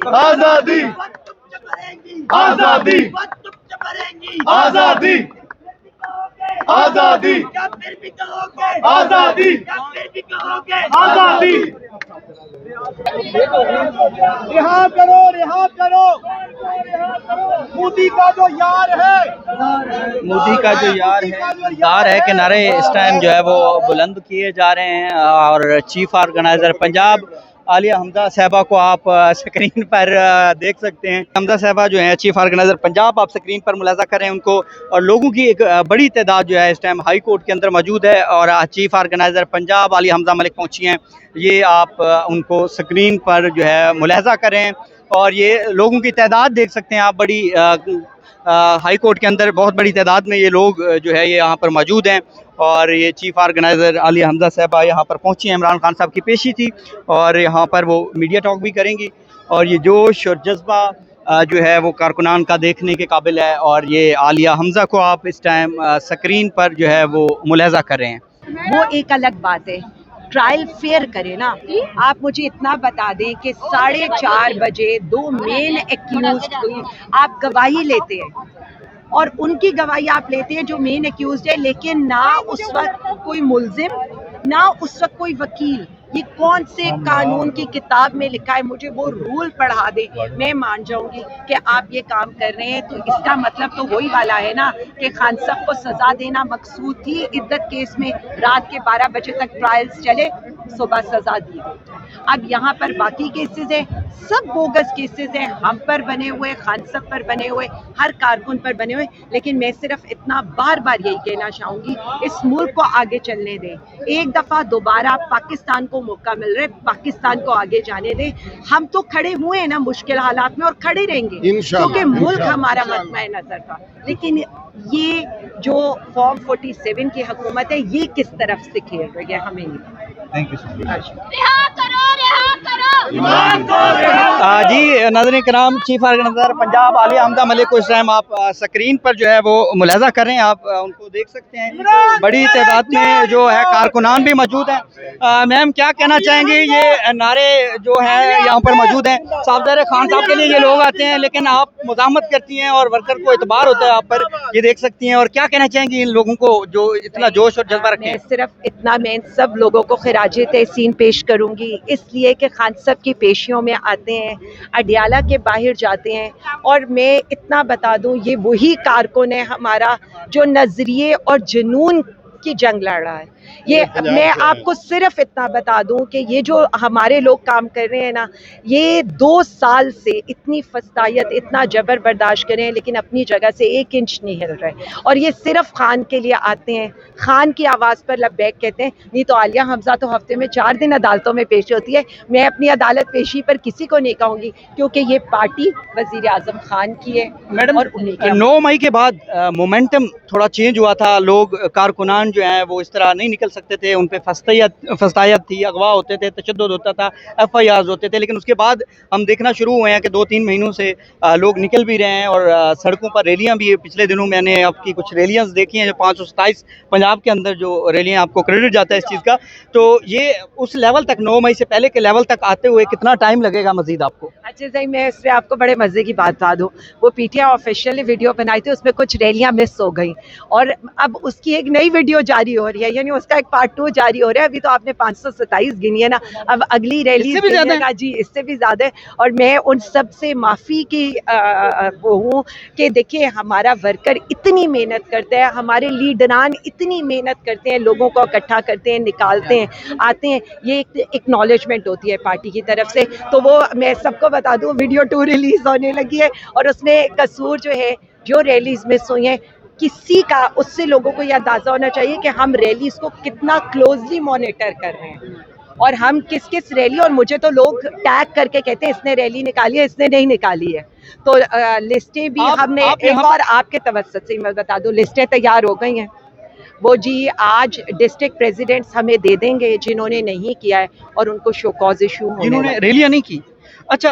आजादी आजादी आजादी आजादी क्या फिर भी कहोगे आजादी क्या फिर भी कहोगे आजादी रिहा करो, रिहा करो। मोदी का जो यार है, मोदी का जो यार है, दार है कि नारे इस टाइम जो है वो बुलंद किए जा रहे हैं। और चीफ ऑर्गेनाइजर पंजाब आलिया हमजा साहबा को आप स्क्रीन पर देख सकते हैं। हमजा साहबा जो है चीफ ऑर्गेनाइजर पंजाब, आप स्क्रीन पर मुलाजा कर रहे हैं उनको। और लोगों की एक बड़ी तादाद जो है इस टाइम हाई कोर्ट के अंदर मौजूद है और चीफ ऑर्गेनाइजर पंजाब आलिया हमजा मलिक पहुंची हैं। ये आप उनको स्क्रीन पर जो है मुलाजा करें और ये लोगों की तादाद देख सकते हैं आप। बड़ी हाई कोर्ट के अंदर बहुत बड़ी तादाद में ये लोग जो है ये यहाँ पर मौजूद हैं। और ये चीफ ऑर्गेनाइज़र आलिया हमजा साहबा यहाँ पर पहुँची हैं। इमरान खान साहब की पेशी थी और यहाँ पर वो मीडिया टॉक भी करेंगी। और ये जोश और जज्बा जो है वो कारकुनान का देखने के काबिल है। और ये आलिया हमजा को आप इस टाइम स्क्रीन पर जो है वो मुलाजा कर रहे हैं। वो एक अलग बात है, ट्रायल फेयर करे ना। आप मुझे इतना बता दें कि 4:30 बजे 2 मेन एक्यूज्ड हुई, आप गवाही लेते हैं और उनकी गवाही आप लेते हैं जो मेन एक्यूज्ड है, लेकिन ना उस वक्त कोई मुल्जिम ना उस वक्त कोई वकील। ये कौन से कानून की किताब में लिखा है? मुझे वो रूल पढ़ा दे, मैं मान जाऊंगी कि आप ये काम कर रहे हैं। तो इसका मतलब तो वही वाला है ना कि खान साहब को सजा देना मकसूद थी। इद्दत केस में रात के 12 बजे तक ट्रायल्स चले, सुबह सजा दी गई। अब यहाँ पर बाकी केसेस हैं, सब बोगस केसेस हैं, हम पर बने हुए, खान साहब पर बने हुए, हर कारकुन पर बने हुए। लेकिन मैं सिर्फ इतना बार बार यही कहना चाहूँगी, इस मुल्क को आगे चलने दें। एक दफ़ा दोबारा पाकिस्तान को मौका मिल रहा है, पाकिस्तान को आगे जाने दें। हम तो खड़े हुए हैं ना मुश्किल हालात में और खड़े रहेंगे क्योंकि मुल्क हमारा मतमय नजर था। लेकिन ये जो फॉर्म 47 की हुकूमत है, ये किस तरफ से खेल रही है हमें नहीं पता। Thank you so much. जी नाज़रीन कराम, चीफ ऑर्गेनाइजर पंजाब आलिया हमजा मलिक को इस टाइम आप स्क्रीन पर जो है वो मुलाजा कर रहे हैं। आप उनको देख सकते हैं। बड़ी तादाद में जो है कारकुनान भी मौजूद हैं। मैम क्या कहना चाहेंगे? ये नारे जो है यहाँ पर मौजूद हैं, साफदार खान साहब के लिए ये लोग आते हैं, लेकिन आप मुज़ाहमत करती हैं और वर्कर को एतबार होता है आप पर, ये देख सकती हैं। और क्या कहना चाहेंगे इन लोगों को जो इतना जोश और जज्बा रखते हैं? सिर्फ इतना, मैं इन सब लोगों को खिराजे तहसीन पेश करूंगी इसलिए कि खान साहब की पेशियों में आते हैं, अडियाला के बाहर जाते हैं। और मैं इतना बता दूं, ये वही कारकुन है हमारा जो नजरिए और जुनून की जंग लड़ रहा है। ये मैं आपको सिर्फ इतना बता दूं कि ये जो हमारे लोग काम कर रहे हैं ना, ये 2 साल से इतनी फस्तायत, इतना जबर बर्दाश्त कर रहे हैं, लेकिन अपनी जगह से 1 इंच नहीं हिल रहे। और ये सिर्फ खान के लिए आते हैं, खान की आवाज़ पर लब्बैक कहते हैं। नहीं तो आलिया हमजा तो हफ्ते में 4 दिन अदालतों में पेश होती है। मैं अपनी अदालत पेशी पर किसी को नहीं कहूँगी क्योंकि ये पार्टी वज़ीर आज़म खान की है। मैडम, और उन्हीं की 9 मई के बाद मोमेंटम थोड़ा चेंज हुआ था। लोग कारकुनान जो हैं वो इस तरह नहीं निकल सकते थे, उन पे फस्तायत थी, अगवा होते थे, तशद्दुद होता था, FIRs होते थे। लेकिन उसके बाद हम देखना शुरू हुए हैं कि 2-3 महीनों से लोग निकल भी रहे हैं और सड़कों पर रैलियां भी। पिछले दिनों मैंने आपकी कुछ रैलियां देखी हैं, जो 527 पंजाब के अंदर जो रैलियां, आपको क्रेडिट जाता है इस चीज़ का। तो ये उस लेवल तक, 9 मई से पहले के लेवल तक आते हुए कितना टाइम लगेगा मजीद आपको? अच्छा सही, मैं इस पर आपको बड़े मज़े की बात बता दूँ। वो PTI ऑफिशियल ने वीडियो बनाई थी, उसमें कुछ रैलियाँ मिस हो गई और अब उसकी एक नई वीडियो जारी हो रही है, यानी उसका एक पार्ट 2 जारी हो रहा है। अभी तो आपने 527 गिनी है ना, अब अगली रैली इससे भी ज़्यादा है। जी, इससे भी ज़्यादा है। और मैं उन सब से माफ़ी की वो हूँ कि देखिए हमारा वर्कर इतनी मेहनत करता है, हमारे लीडरान इतनी मेहनत करते हैं, लोगों को इकट्ठा करते हैं, निकालते हैं, आते हैं। ये एक एक्नॉलेजमेंट होती है पार्टी की तरफ से। तो वो मैं सबको बता दूँ, वीडियो 2 रिलीज़ होने लगी है और उसमें कसूर जो है, जो रैलीज मिस हुई हैं किसी का, उससे लोगों को यह अंदाज़ा होना चाहिए कि हम रैलीज को कितना क्लोजली मॉनिटर कर रहे हैं और हम किस किस रैली। और मुझे तो लोग टैग करके कहते हैं इसने रैली निकाली है, इसने नहीं निकाली है। तो लिस्टें भी हमने एक और आपके तवज्जुह से मैं बता दूं, लिस्टें तैयार हो गई हैं। वो जी आज डिस्ट्रिक्ट प्रेसिडेंट्स हमें दे देंगे जिन्होंने नहीं किया है और उनको शो कॉज इशू, जिन्होंने रैलियां नहीं की। अच्छा।